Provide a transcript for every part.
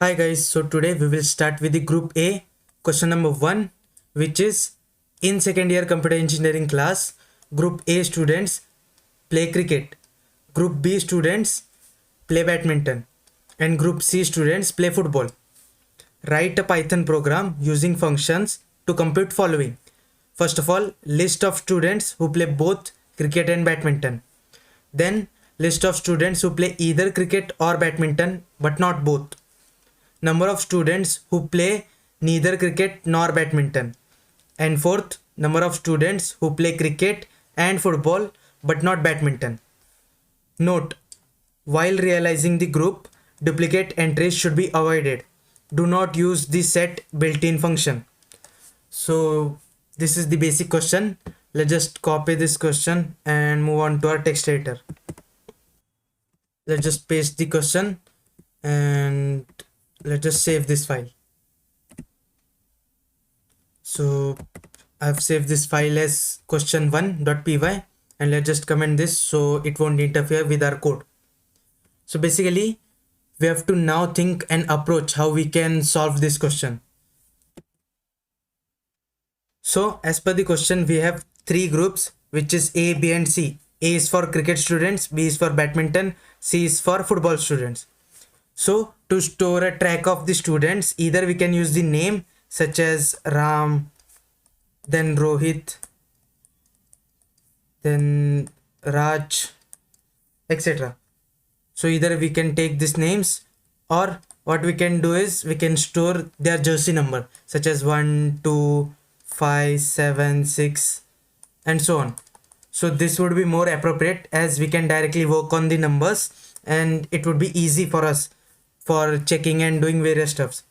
Hi guys, so today we will start with the group A, question number 1, which is in second year computer engineering class, group A students play cricket, group B students play badminton, and group C students play football. Write a Python program using functions to compute following. First of all, list of students who play both cricket and badminton. Then list of students who play either cricket or badminton but not both. Number of students who play neither cricket nor badminton. And fourth, number of students who play cricket and football but not badminton. Note, while realizing the group, duplicate entries should be avoided. Do not use the set built-in function. So this is the basic question. Let's just copy this question and move on to our text editor. Let's just paste the question and let's just save this file. So I've saved this file as question1.py and let's just comment this so it won't interfere with our code. So basically we have to now think and approach how we can solve this question. So as per the question, we have three groups, which is A, B and C. A is for cricket students, B is for badminton, C is for football students. So to store a track of the students, either we can use the name such as Ram, then Rohit, then Raj, etc. So either we can take these names, or what we can do is we can store their jersey number such as 1, 2, 5, 7, 6 and so on. So this would be more appropriate as we can directly work on the numbers and it would be easy for us for checking and doing various stuffs.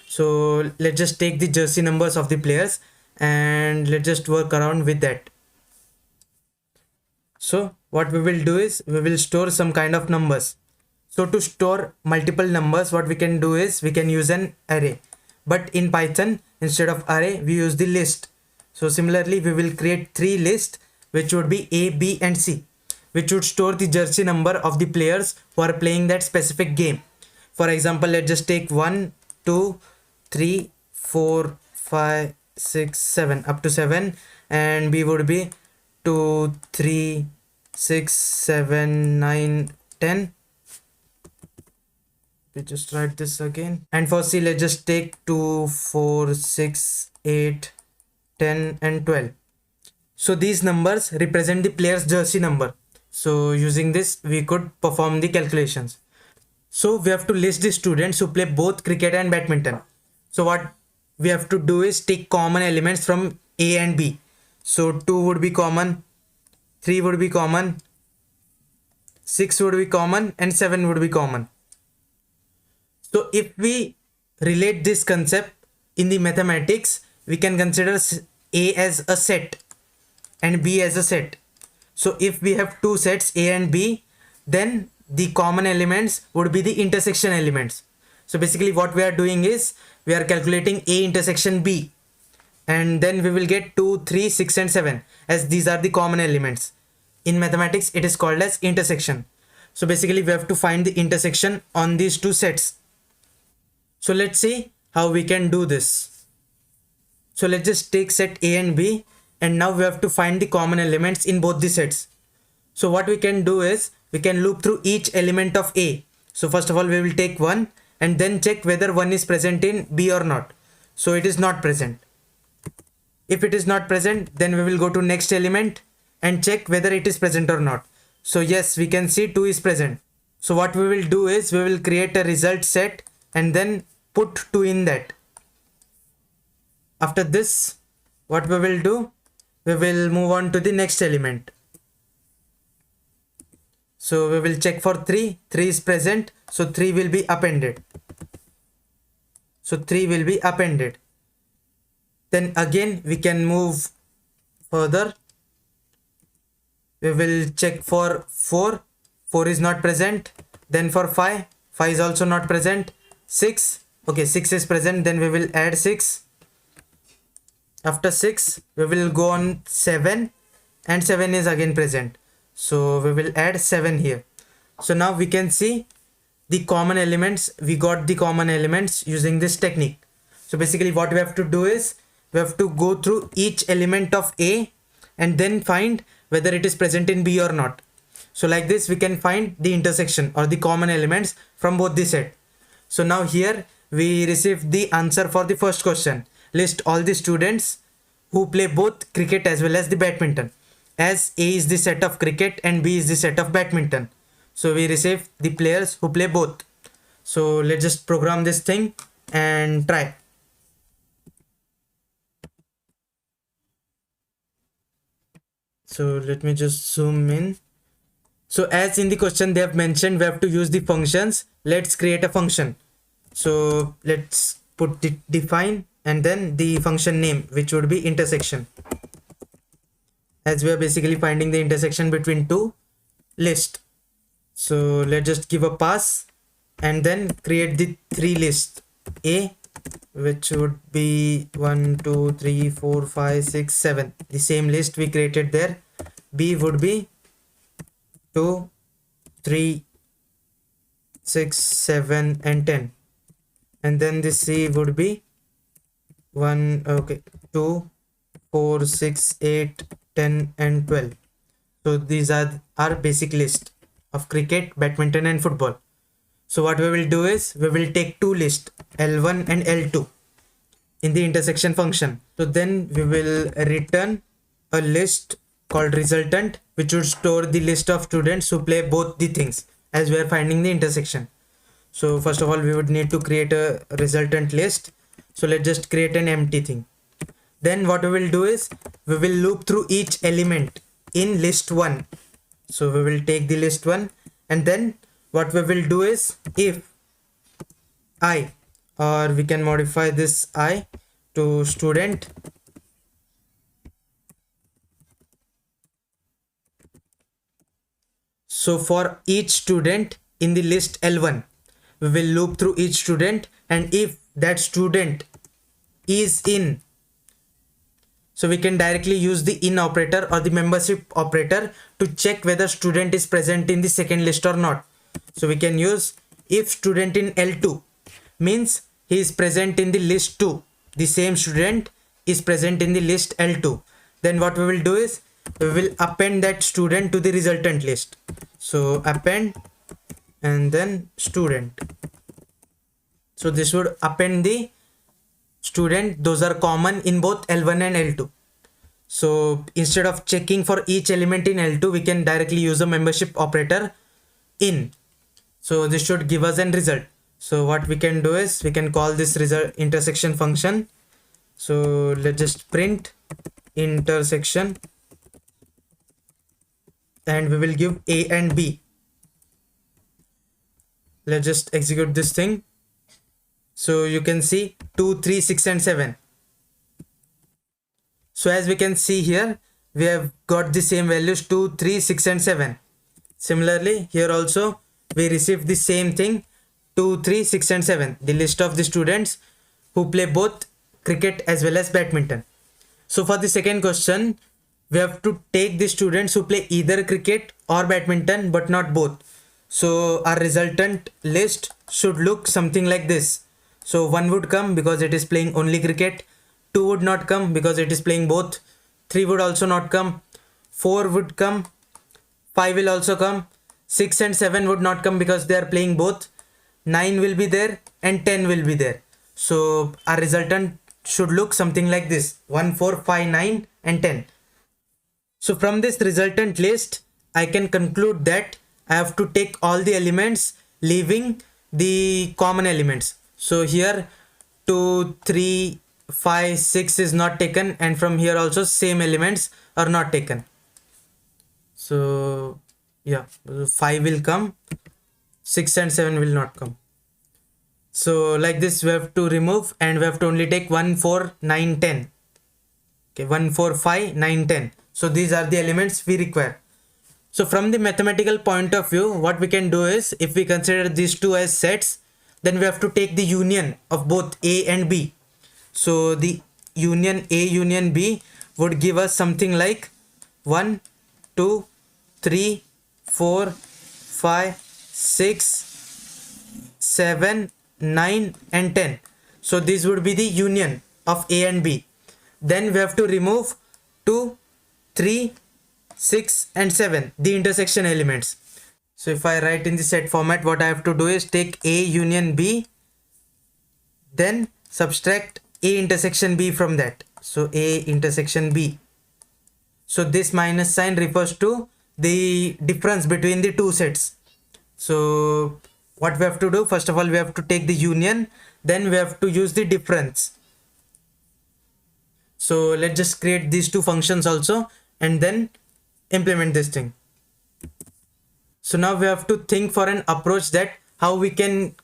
So let's just take the jersey numbers of the players and let's just work around with that. So what we will do is we will store some kind of numbers. So to store multiple numbers, what we can do is we can use an array. But in Python, instead of array, we use the list. So similarly, we will create three lists, which would be A, B and C, which would store the jersey number of the players who are playing that specific game. For example, let's just take 1, 2, 3, 4, 5, 6, 7, up to 7, and B would be 2, 3, 6, 7, 9, 10. We just write this again. And for C, let's just take 2, 4, 6, 8, 10 and 12. So these numbers represent the player's jersey number. So using this, we could perform the calculations. So we have to list the students who play both cricket and badminton. So what we have to do is take common elements from A and B. So 2 would be common, 3 would be common, 6 would be common and 7 would be common. So if we relate this concept in the mathematics, we can consider A as a set and B as a set. So if we have two sets A and B, then the common elements would be the intersection elements. So basically what we are doing is we are calculating A intersection B, and then we will get 2, 3, 6 and 7 as these are the common elements. In mathematics, it is called as intersection. So basically we have to find the intersection on these two sets. So let's see how we can do this. So let's just take set A and B, and now we have to find the common elements in both the sets. So what we can do is we can loop through each element of A. So first of all, we will take 1 and then check whether 1 is present in B or not. So it is not present. If it is not present, then we will go to next element and check whether it is present or not. So yes, we can see 2 is present. So what we will do is we will create a result set and then put 2 in that. After this, what we will do, we will move on to the next element. So we will check for 3, 3 is present, so 3 will be appended. So 3 will be appended. Then again we can move further. We will check for 4, 4 is not present. Then for 5, 5 is also not present. 6, okay, 6 is present, then we will add 6. After 6, we will go on 7 and 7 is again present. So we will add 7 here. So now we can see the common elements, we got the common elements using this technique. So basically what we have to do is we have to go through each element of A and then find whether it is present in B or not. So like this we can find the intersection or the common elements from both the set. So now here we received the answer for the first question. List all the students who play both cricket as well as the badminton, as A is the set of cricket and B is the set of badminton. So we receive the players who play both. So let's just program this thing and try. So let me just zoom in. So as in the question they have mentioned, we have to use the functions. Let's create a function. So let's put the define and then the function name, which would be intersection, as we are basically finding the intersection between two lists. So let's just give a pass and then create the three lists. A, which would be 1 2 3 4 5 6 7, the same list we created there. B would be 2 3 6 7 and 10, and then the C would be 2 4 6 8 10 and 12. So these are our basic list of cricket, badminton and football. So what we will do is we will take two lists, L1 and L2, in the intersection function. So then we will return a list called resultant, which would store the list of students who play both the things, as we are finding the intersection. So first of all we would need to create a resultant list. So let's just create an empty thing. Then what we will do is we will loop through each element in list 1. So we will take the list 1 and then what we will do is if I, or we can modify this I to student, so for each student in the list L1 we will loop through each student, and if that student is in, so we can directly use the in operator or the membership operator to check whether student is present in the second list or not. So we can use if student in L2 means he is present in the list 2, the same student is present in the list L2, then what we will do is we will append that student to the resultant list. So append and then student. So this would append the student, those are common in both L1 and L2. So instead of checking for each element in L2, we can directly use a membership operator in. So this should give us an result. So what we can do is we can call this result intersection function. So let's just print intersection and we will give A and B. Let's just execute this thing. So you can see 2 3 6 and 7. So as we can see here, we have got the same values 2 3 6 and 7. Similarly here also we received the same thing, 2 3 6 and 7, the list of the students who play both cricket as well as badminton. So for the second question we have to take the students who play either cricket or badminton but not both. So our resultant list should look something like this. So 1 would come because it is playing only cricket, 2 would not come because it is playing both, 3 would also not come, 4 would come, 5 will also come, 6 and 7 would not come because they are playing both, 9 will be there and 10 will be there. So our resultant should look something like this, 1 4 5 9 and 10. So from this resultant list I can conclude that I have to take all the elements leaving the common elements. So here 2 3 5 6 is not taken, and from here also same elements are not taken. So yeah, 5 will come, 6 and 7 will not come. So like this we have to remove and we have to only take 1 4 9 10. Okay, 1 4 5 9 10. So these are the elements we require. So from the mathematical point of view, what we can do is if we consider these two as sets, then we have to take the union of both A and B. So the union A union B would give us something like 1 2 3 4 5 6 7, 9 and 10. So this would be the union of A and B. Then we have to remove 2, 3, 6 and 7, the intersection elements. So if I write in the set format, what I have to do is take A union B, then subtract A intersection B from that. So A intersection B. So this minus sign refers to the difference between the two sets. So what we have to do, first of all we have to take the union, then we have to use the difference. So let's just create these two functions also and then implement this thing. So now we have to think for an approach that how we can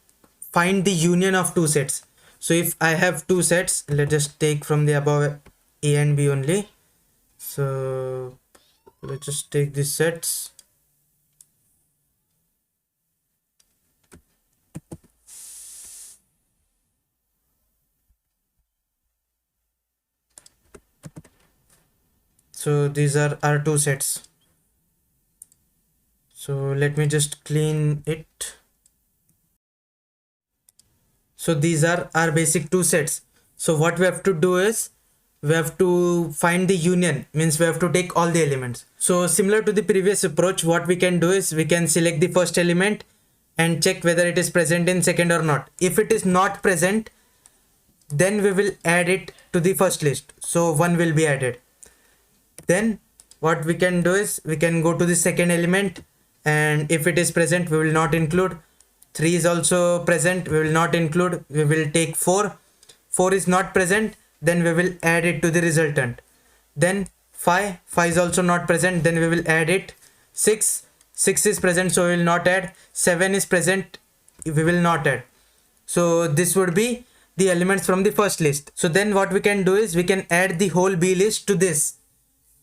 find the union of two sets. So if I have two sets, let's just take from the above A and B only. So let's just take these sets. So these are our two sets. So let me just clean it. So these are our basic two sets. So what we have to do is we have to find the union, means we have to take all the elements. So similar to the previous approach, what we can do is we can select the first element and check whether it is present in second or not. If it is not present, then we will add it to the first list. So 1 will be added. Then what we can do is we can go to the second element, and if it is present we will not include. 3 is also present, we will not include. We will take 4. 4 is not present, then we will add it to the resultant. Then 5 is also not present, then we will add it. 6 is present, so we will not add. 7 is present, we will not add. So this would be the elements from the first list. So then what we can do is we can add the whole B list to this.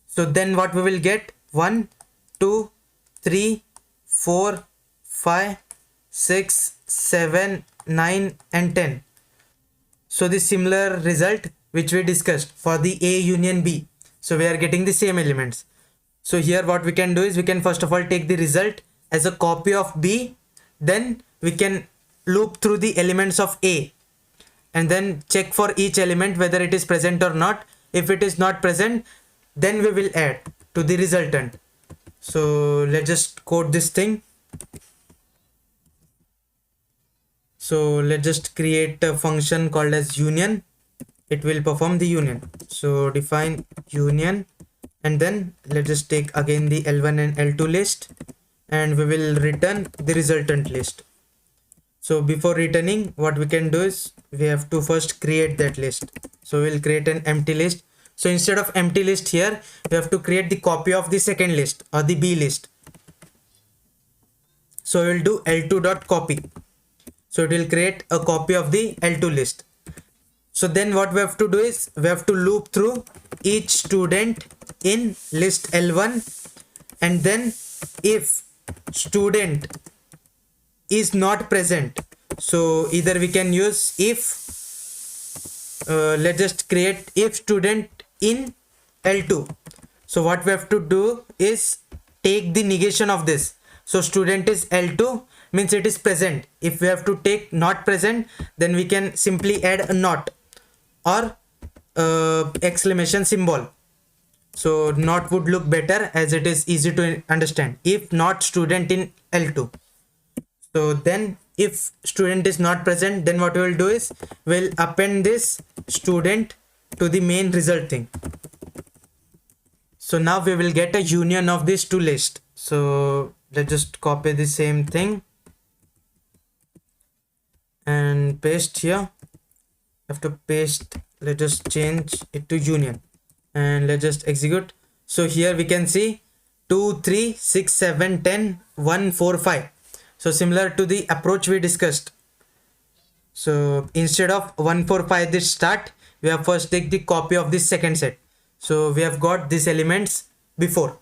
So then what we will get, 1, 2, 3, 4, 5, 6, 7, 9 and 10. So the similar result which we discussed for the A union B. So we are getting the same elements. So here what we can do is we can first of all take the result as a copy of B. Then we can loop through the elements of A and then check for each element whether it is present or not. If it is not present, then we will add to the resultant. So let's just code this thing. So let's just create a function called as union. It will perform the union. So define union, and then let's just take again the L1 and L2 list, and we will return the resultant list. So before returning, what we can do is we have to first create that list. So we'll create an empty list. So instead of empty list here, we have to create the copy of the second list or the B list. So we'll do L2.copy. So it will create a copy of the L2 list. So then what we have to do is we have to loop through each student in list L1, and then if student is not present, so either we can use if, let's just create if student in L2. So what we have to do is take the negation of this. So student is L2 means it is present. If we have to take not present, then we can simply add a not or exclamation symbol. So not would look better as it is easy to understand. If not student in L2. So then if student is not present, then what we will do is we'll append this student to the main result thing. So now we will get a union of these two lists. So let's just copy the same thing and paste here. Have to paste, let's just change it to union and let's just execute. So here we can see 2, 3, 6, 7, 10, 1, 4, 5. So similar to the approach we discussed. So instead of 1, 4, 5 this start, we have first take the copy of this second set. So we have got these elements before.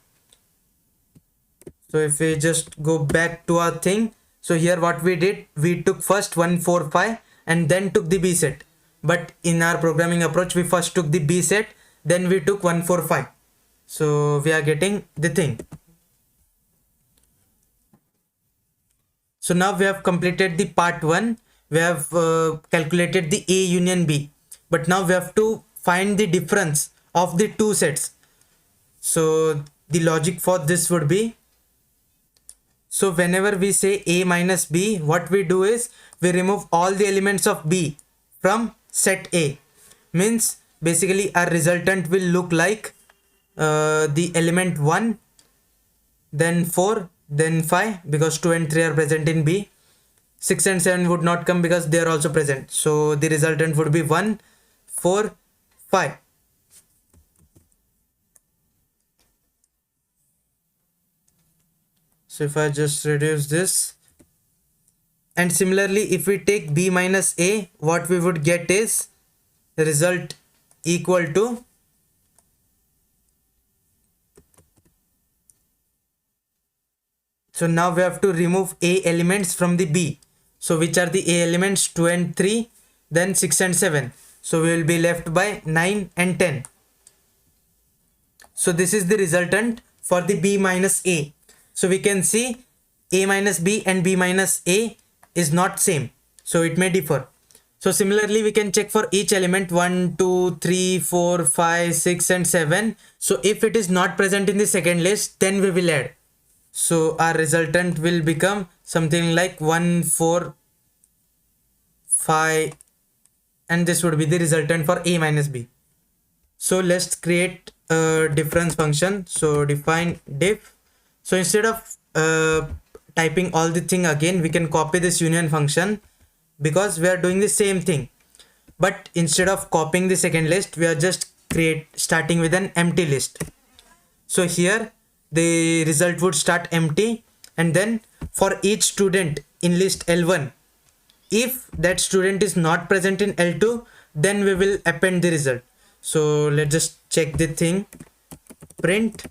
So if we just go back to our thing, so here what we did, we took first 1, 4, 5 and then took the B set. But in our programming approach, we first took the B set, then we took 1, 4, 5. So we are getting the thing. So now we have completed the part 1. We have calculated the A union B. But now we have to find the difference of the two sets. So the logic for this would be, so whenever we say A minus B, what we do is we remove all the elements of B from set A. Means basically our resultant will look like the element 1, then 4, then 5, because 2 and 3 are present in B. 6 and 7 would not come because they are also present. So the resultant would be 1, 4, 5. So if I just reduce this, and similarly if we take B minus A, what we would get is the result equal to so now we have to remove A elements from the B. So which are the A elements? 2 and 3, then 6 and 7. So we will be left by 9 and 10. So this is the resultant for the B minus A. So we can see A minus B and B minus A is not same. So it may differ. So similarly we can check for each element 1, 2, 3, 4, 5, 6 and 7. So if it is not present in the second list, then we will add. So our resultant will become something like 1, 4, 5, and this would be the resultant for A minus B. So let's create a difference function. So define diff. So instead of typing all the thing again, we can copy this union function because we are doing the same thing. But instead of copying the second list, we are just starting with an empty list. So here the result would start empty, and then for each student in list L1, if that student is not present in L2, then we will append the result. So let's just check the thing. Print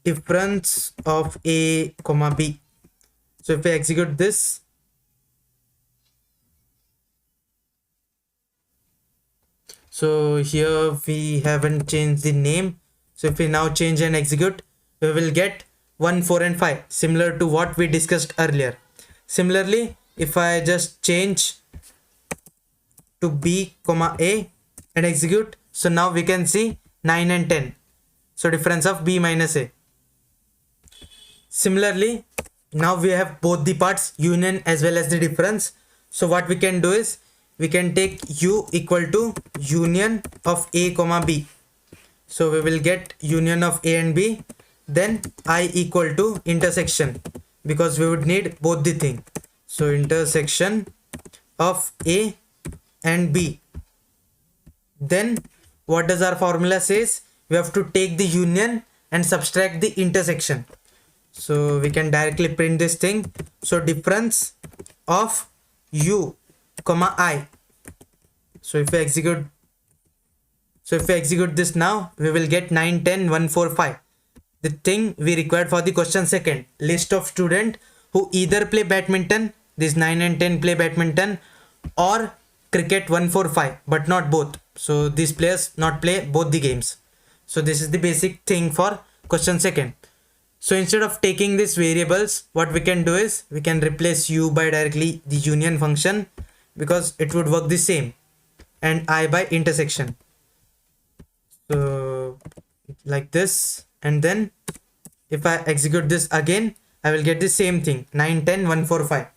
difference of A comma B. So if we execute this, so here we haven't changed the name. So if we now change and execute, we will get 1, 4 and 5, similar to what we discussed earlier. Similarly, if I just change to B comma A and execute, so now we can see 9 and 10. So difference of B minus A. Similarly, now we have both the parts, union as well as the difference. So what we can do is we can take U equal to union of A comma B. So we will get union of A and B, then I equal to intersection, because we would need both the thing. So intersection of A and B. Then what does our formula says? We have to take the union and subtract the intersection. So we can directly print this thing. So difference of U comma I. So if we execute this now, we will get 9, 10, 1, 4, 5. The thing we required for the question second, list of student who either play badminton, these 9 and 10 play badminton, or cricket 1, 4, 5, but not both. So these players not play both the games. So this is the basic thing for question second. So instead of taking these variables, what we can do is we can replace U by directly the union function, because it would work the same, and I by intersection. So like this, and then if I execute this again, I will get the same thing, 9, 10, 1, 4, 5.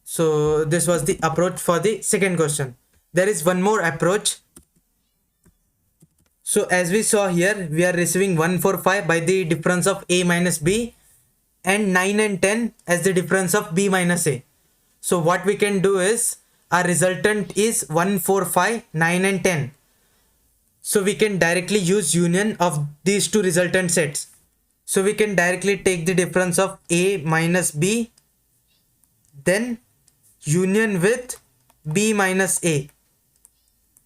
So this was the approach for the second question. There is one more approach. So as we saw here, we are receiving 1, 4, 5 by the difference of A minus B, and 9 and 10 as the difference of B minus A. So what we can do is our resultant is 1, 4, 5, 9 and 10. So we can directly use union of these two resultant sets. So we can directly take the difference of A minus B, then union with B minus A.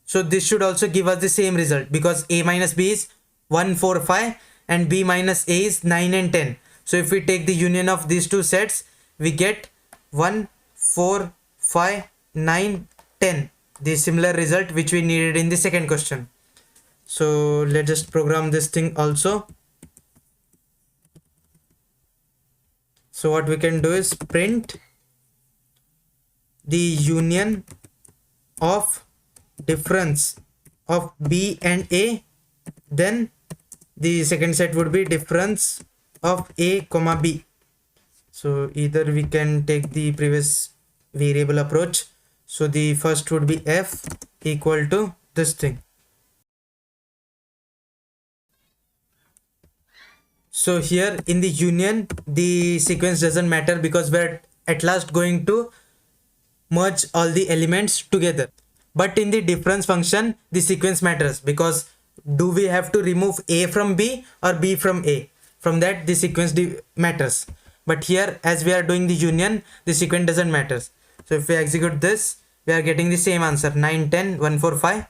So this should also give us the same result, because A minus B is 1, 4, 5 and B minus A is 9 and 10. So if we take the union of these two sets, we get 1, 4, 5, 9, 10. The similar result which we needed in the second question. So let's just program this thing also. So what we can do is print the union of difference of B and A. Then the second set would be difference of A comma B. So either we can take the previous variable approach. So the first would be F equal to this thing. So here in the union, the sequence doesn't matter because we're at last going to merge all the elements together. But in the difference function, the sequence matters because do we have to remove A from B or B from A? From that, the sequence matters. But here, as we are doing the union, the sequence doesn't matter. So if we execute this, we are getting the same answer 9, 10, 1, 4, 5.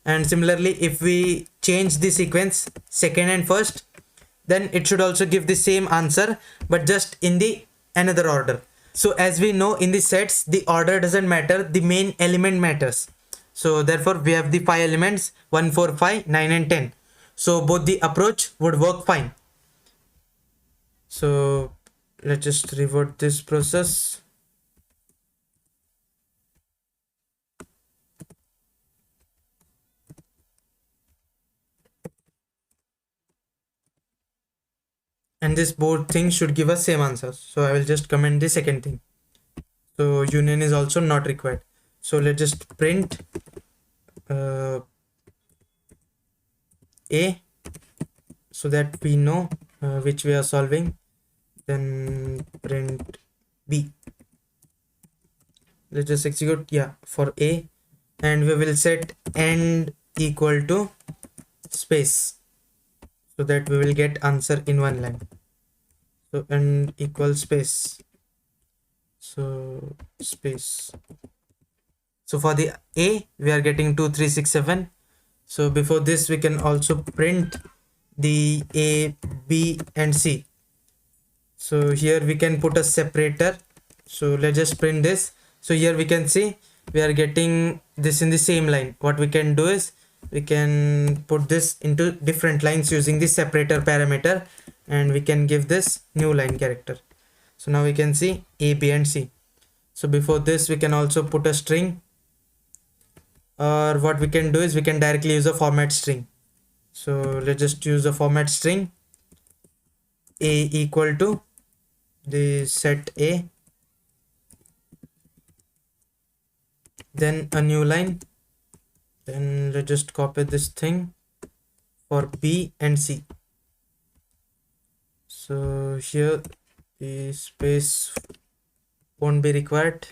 And similarly, if we change the sequence second and first, then it should also give the same answer, but just in the another order. So as we know, in the sets, the order doesn't matter, the main element matters. So therefore we have the 5 elements 1, 4, 5, 9 and 10. So both the approach would work fine. So let's just revert this process. And this both things should give us same answer. So I will just comment the second thing. So union is also not required. So let's just print A so that we know which we are solving. Then print B. Let's just execute for A, and we will set end equal to space so that we will get answer in one line. So end equal space. So space. So for the A, we are getting 2, 3, 6, 7. So before this, we can also print the A, B and C. So here we can put a separator. So let's just print this. So here we can see we are getting this in the same line. What we can do is we can put this into different lines using the separator parameter, and we can give this new line character. So now we can see A, B and C. So before this, we can also put a string, or what we can do is we can directly use a format string. So let's just use a format string. A equal to the set A, then a new line, then let's just copy this thing for B and C. So here the space won't be required.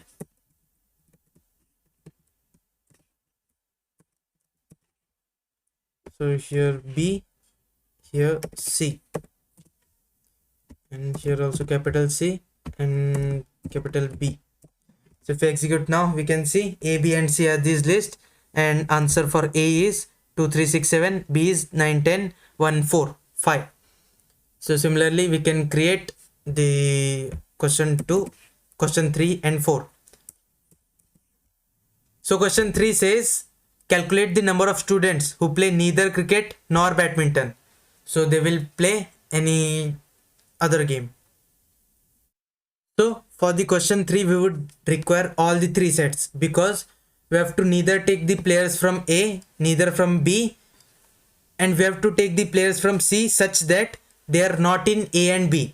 So here B, here C, and here also capital C and capital B. So if we execute now, we can see A, B and C are these list, and answer for A is 2, 3, 6, 7, B is 9, 10, 1, 4, 5. So similarly, we can create the question 2, question 3 and 4. So question 3 says, calculate the number of students who play neither cricket nor badminton. So they will play any other game. So for the question 3, we would require all the 3 sets because we have to neither take the players from A, neither from B, and we have to take the players from C such that they are not in A and B.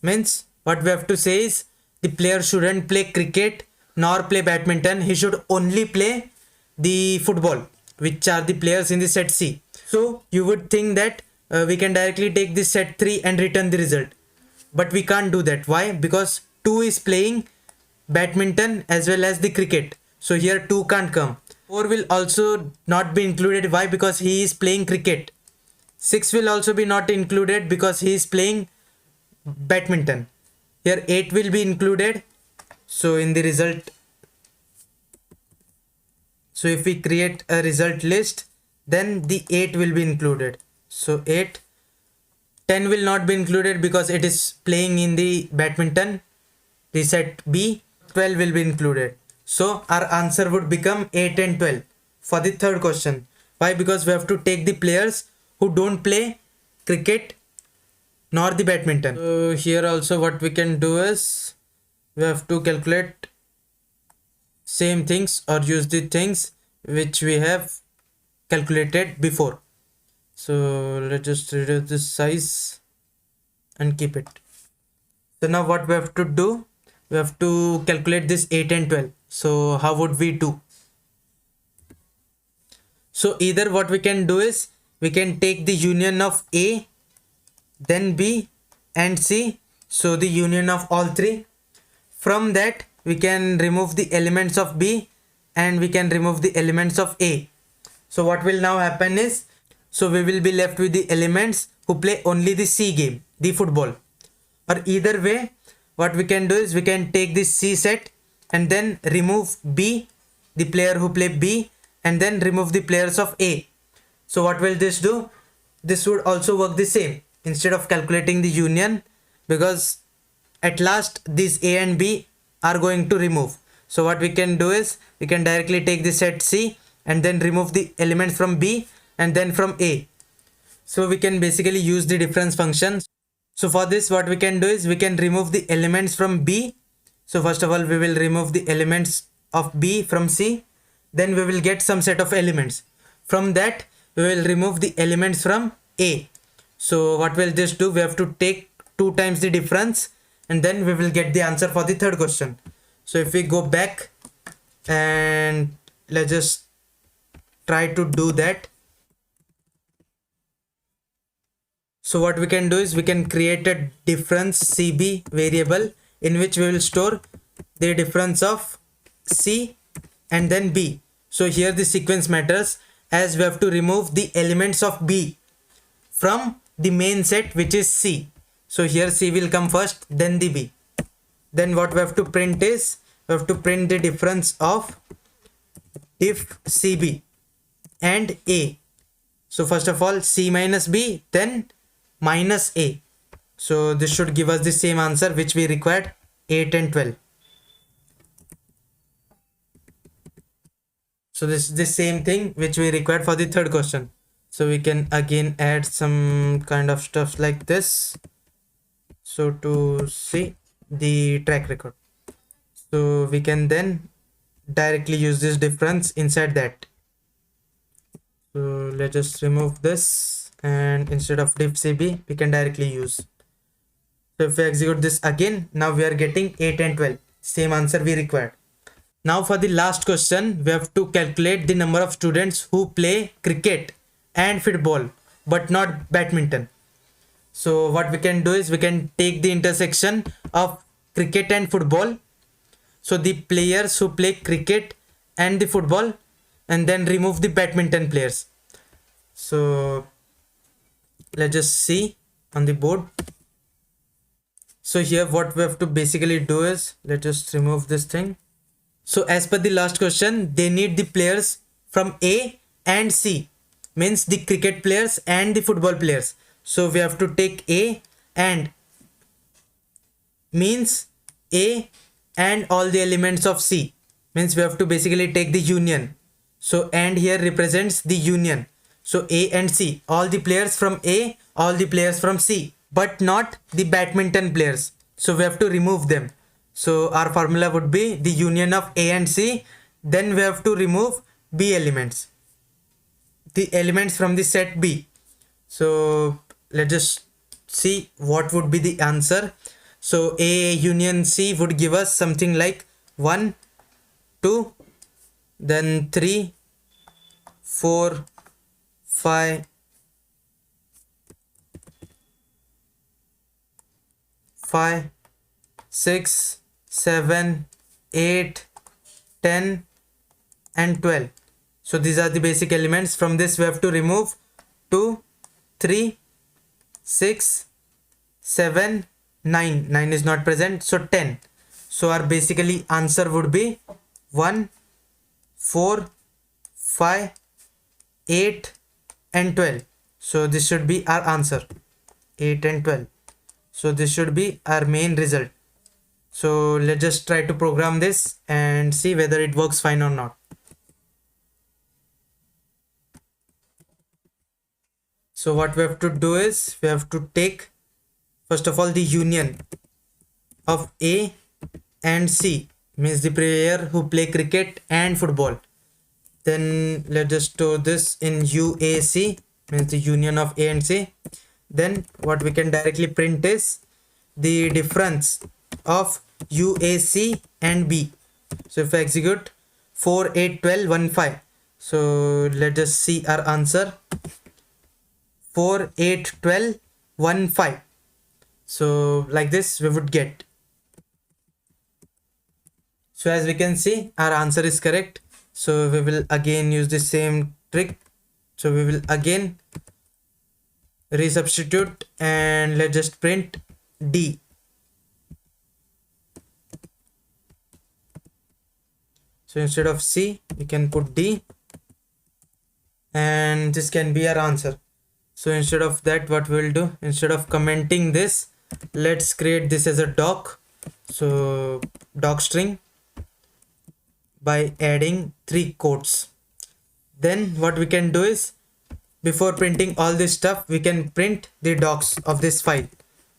Means what we have to say is the player shouldn't play cricket nor play badminton. He should only play the football, which are the players in the set C. So you would think that we can directly take this set 3 and return the result. But we can't do that. Why? Because 2 is playing badminton as well as the cricket. So here 2 can't come. 4 will also not be included. Why? Because he is playing cricket. 6 will also be not included because he is playing badminton. Here 8 will be included. So in the result, so if we create a result list, then the 8 will be included. So 8, 10 will not be included because it is playing in the badminton, the set B. 12 will be included. So our answer would become 8 and 12 for the third question. Why? Because we have to take the players who don't play cricket nor the badminton. So here also what we can do is we have to calculate same things or use the things which we have calculated before. So let's just reduce this size and keep it. So now what we have to do, we have to calculate this 8 and 12. So how would we do? So either what we can do is we can take the union of A, then B and C. So the union of all three. From that we can remove the elements of B and we can remove the elements of A. So what will now happen is, so we will be left with the elements who play only the C game, the football. Or either way, what we can do is we can take this C set and then remove B, the player who play B, and then remove the players of A. So what will this do? This would also work the same instead of calculating the union, because at last these A and B are going to remove. So what we can do is we can directly take the set C and then remove the elements from B and then from A. So we can basically use the difference function. So for this what we can do is we can remove the elements from B. So first of all we will remove the elements of B from C. Then we will get some set of elements. From that we will remove the elements from A. So what will this do? We have to take 2 times the difference and then we will get the answer for the third question. So if we go back and let's just try to do that. So what we can do is we can create a difference CB variable in which we will store the difference of C and then B. So here the sequence matters, as we have to remove the elements of B from the main set which is C. So here C will come first, then the B. Then what we have to print is we have to print the difference of diff CB and A. So first of all C minus B, then minus A. So this should give us the same answer which we required, 8 and 12. So this is the same thing which we required for the third question. So we can again add some kind of stuff like this. So to see the track record. So we can then directly use this difference inside that. So let's just remove this, and instead of diff CB we can directly use. So if we execute this again, now we are getting 8 and 12, same answer we required. Now for the last question, we have to calculate the number of students who play cricket and football but not badminton. So what we can do is we can take the intersection of cricket and football. So the players who play cricket and the football, and then remove the badminton players. So let's just see on the board. So here what we have to basically do is, let's just remove this thing. So as per the last question, they need the players from A and C, means the cricket players and the football players. So we have to take A and means A and all the elements of C, means we have to basically take the union. So and here represents the union. So A and C, all the players from A, all the players from C, but not the badminton players. So we have to remove them. So our formula would be the union of A and C. Then we have to remove B elements, the elements from the set B. So let's just see what would be the answer. So A union C would give us something like 1, 2, then 3, 4, 5, 5, 6, 7, 8, 10 and 12. So these are the basic elements. From this we have to remove 2, 3, 6, 7, 9. 9 is not present, so 10. So our basically answer would be 1, 4, 5, 8 and 12. So this should be our answer, 8 and 12. So this should be our main result. So let's just try to program this and see whether it works fine or not. So what we have to do is we have to take First of all, the union of A and C means the player who play cricket and football. Then let's just store this in UAC, means the union of A and C. Then what we can directly print is the difference of UAC and B. So if I execute 4, 8, 12, 1, 5. So let's just see our answer. 4, 8, 12, 1, 5. So like this we would get. So as we can see, our answer is correct. So we will again use the same trick. So we will again resubstitute and let's just print D. So instead of C, we can put D, and this can be our answer. So instead of that, what we will do, instead of commenting this, let's create this as a doc. So doc string by adding 3 quotes. Then what we can do is, before printing all this stuff, we can print the docs of this file.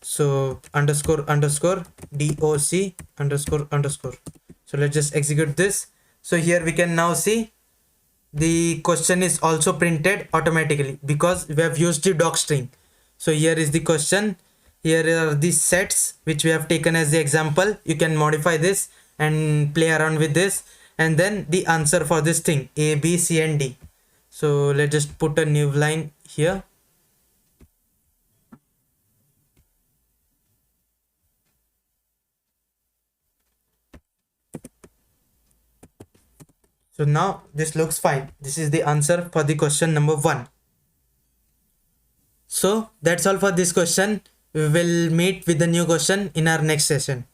So underscore underscore doc underscore underscore. So let's just execute this. So here we can now see the question is also printed automatically because we have used the doc string. So here is the question. Here are the sets which we have taken as the example. You can modify this and play around with this, and then the answer for this thing A, B, C and D. So let's just put a new line here. So now this looks fine. This is the answer for the question number 1. So that's all for this question. We will meet with the new question in our next session.